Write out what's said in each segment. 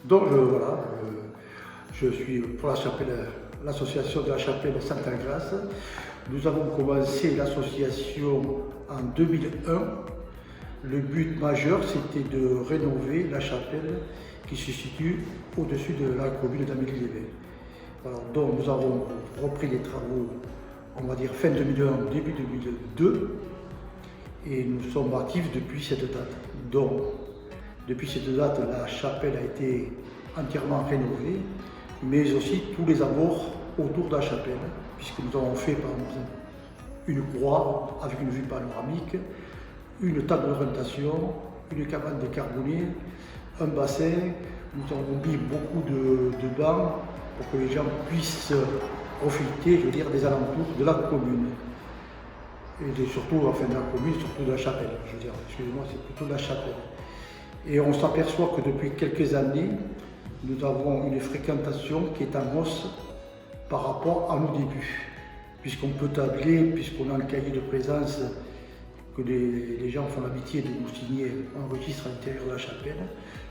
Donc je suis pour la chapelle, l'association de la chapelle Sainte-Aglace. Nous avons commencé l'association en 2001. Le but majeur, c'était de rénover la chapelle qui se situe au-dessus de la commune d'Amélie-les-Bains. Donc nous avons repris les travaux, on va dire fin 2001, début 2002, et nous sommes actifs depuis cette date. Donc, depuis cette date, la chapelle a été entièrement rénovée, mais aussi tous les abords autour de la chapelle, puisque nous avons fait par exemple une croix avec une vue panoramique, une table d'orientation, une cabane de carbonée, un bassin. Nous avons mis beaucoup de bancs pour que les gens puissent profiter, je veux dire, des alentours de la commune. Et surtout, enfin de la commune, surtout de la chapelle. Je veux dire, excusez-moi, c'est plutôt de la chapelle. Et on s'aperçoit que depuis quelques années, nous avons une fréquentation qui est en hausse par rapport à nos débuts. Puisqu'on peut tabler, puisqu'on a un cahier de présence, que les gens font l'amitié de nous signer un registre à l'intérieur de la chapelle.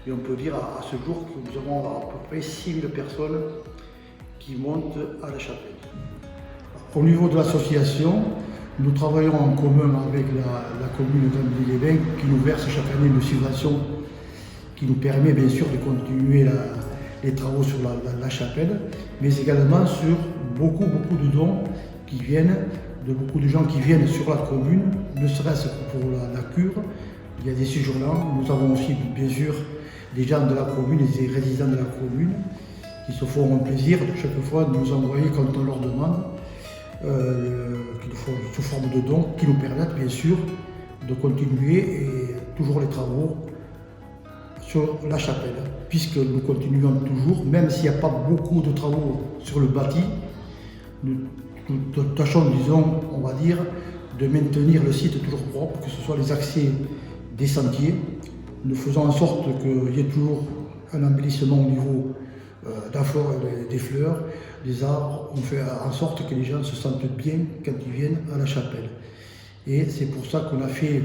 Et on peut dire à ce jour que nous avons à peu près 6000 personnes qui montent à la chapelle. Au niveau de l'association, nous travaillons en commun avec la commune d'Amélie-les-Bains qui nous verse chaque année une subvention qui nous permet bien sûr de continuer les travaux sur la chapelle, mais également sur beaucoup de dons qui viennent de beaucoup de gens qui viennent sur la commune, ne serait-ce que pour la cure. Il y a des séjours-là. Nous avons aussi bien sûr des gens de la commune et des résidents de la commune qui se font un plaisir de chaque fois de nous envoyer quand on leur demande, qui nous font sous forme de dons, qui nous permettent bien sûr de continuer et toujours les travaux sur la chapelle, puisque nous continuons toujours, même s'il n'y a pas beaucoup de travaux sur le bâti, nous tâchons, disons, on va dire, de maintenir le site toujours propre, que ce soit les accès des sentiers. Nous faisons en sorte qu'il y ait toujours un embellissement au niveau des fleurs, des arbres. On fait en sorte que les gens se sentent bien quand ils viennent à la chapelle. Et c'est pour ça qu'on a fait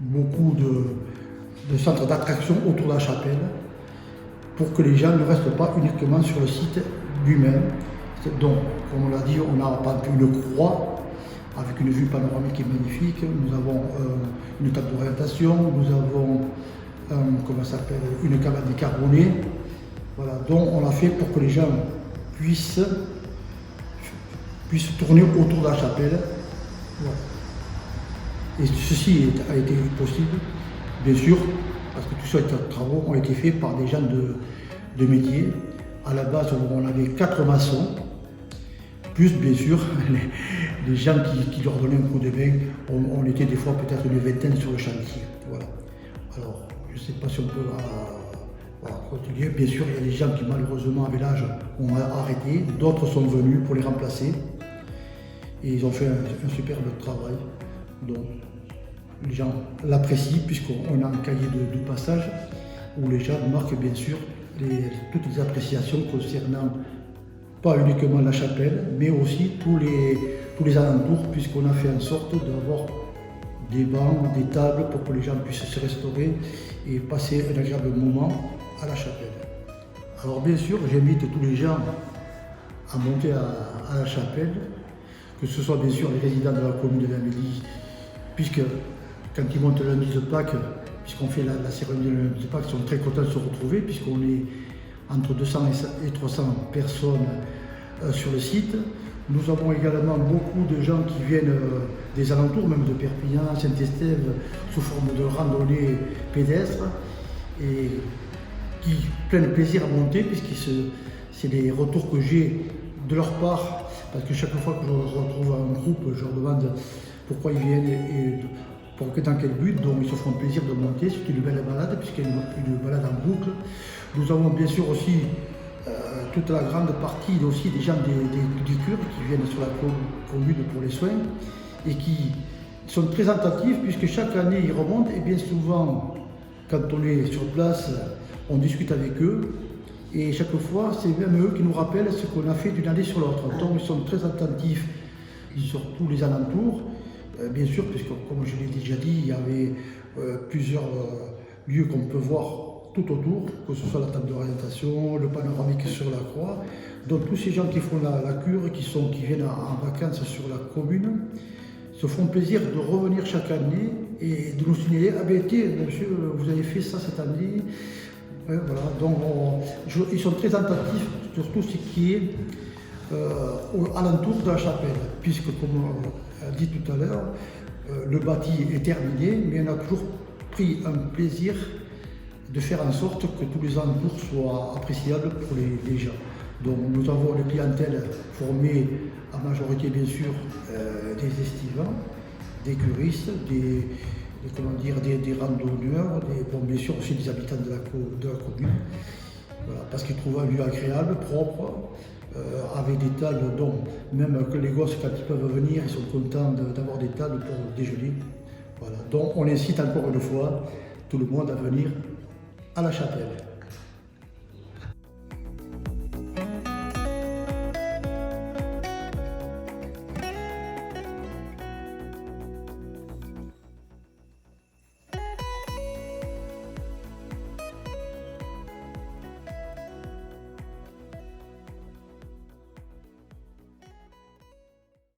beaucoup de centres d'attraction autour de la chapelle, pour que les gens ne restent pas uniquement sur le site lui-même. Donc, comme on l'a dit, on a par exemple une croix avec une vue panoramique qui est magnifique. Nous avons une table d'orientation, nous avons une cabane décarbonée. Voilà, donc on l'a fait pour que les gens puissent tourner autour de la chapelle. Voilà. Et ceci a été possible, bien sûr, parce que tous ces travaux ont été faits par des gens de métier. À la base, on avait 4 maçons, plus bien sûr les gens qui leur donnaient un coup de main. On était des fois peut-être une vingtaine sur le chantier. Voilà. Alors, je ne sais pas si on peut continuer. Bien sûr, il y a des gens qui malheureusement avec l'âge ont arrêté, d'autres sont venus pour les remplacer. Et ils ont fait un superbe travail. Donc, les gens l'apprécient puisqu'on a un cahier de passage où les gens marquent bien sûr toutes les appréciations concernant pas uniquement la chapelle, mais aussi tous les alentours, puisqu'on a fait en sorte d'avoir des bancs, des tables pour que les gens puissent se restaurer et passer un agréable moment à la chapelle. Alors bien sûr, j'invite tous les gens à monter à la chapelle, que ce soit bien sûr les résidents de la commune d'Amélie, puisque quand ils montent le lundi de Pâques, puisqu'on fait la cérémonie de lundi de Pâques, ils sont très contents de se retrouver, puisqu'on est entre 200 et 300 personnes sur le site. Nous avons également beaucoup de gens qui viennent des alentours, même de Perpignan, Saint-Estève, sous forme de randonnée pédestre, et qui prennent plaisir à monter, puisque c'est les retours que j'ai de leur part, parce que chaque fois que je retrouve un groupe, je leur demande pourquoi ils viennent et dans quel but. Donc ils se font plaisir de monter. C'est une belle balade, puisqu'il y a une balade en boucle. Nous avons bien sûr aussi toute la grande partie aussi des gens du cure qui viennent sur la commune pour les soins et qui sont très attentifs, puisque chaque année ils remontent, et bien souvent quand on est sur place on discute avec eux, et chaque fois c'est même eux qui nous rappellent ce qu'on a fait d'une année sur l'autre. Donc ils sont très attentifs sur tous les alentours, bien sûr, puisque comme je l'ai déjà dit, il y avait plusieurs lieux qu'on peut voir tout autour, que ce soit la table d'orientation, le panoramique sur la croix. Donc tous ces gens qui font la cure, qui viennent en vacances sur la commune, se font plaisir de revenir chaque année et de nous signaler: ah ben tiens, monsieur, vous avez fait ça cette année. Voilà. Donc ils sont très attentifs sur tout ce qui est alentour de la chapelle, puisque comme on a dit tout à l'heure, le bâti est terminé, mais on a toujours pris un plaisir de faire en sorte que tous les alentours soient appréciables pour les gens. Donc nous avons une clientèle formée en majorité bien sûr des estivants, des curistes, des randonneurs, bien sûr aussi des habitants de la commune, voilà, parce qu'ils trouvent un lieu agréable, propre, avec des tables dont même que les gosses, quand ils peuvent venir, ils sont contents d'avoir des tables pour déjeuner. Voilà. Donc on incite encore une fois tout le monde à venir à la chapelle.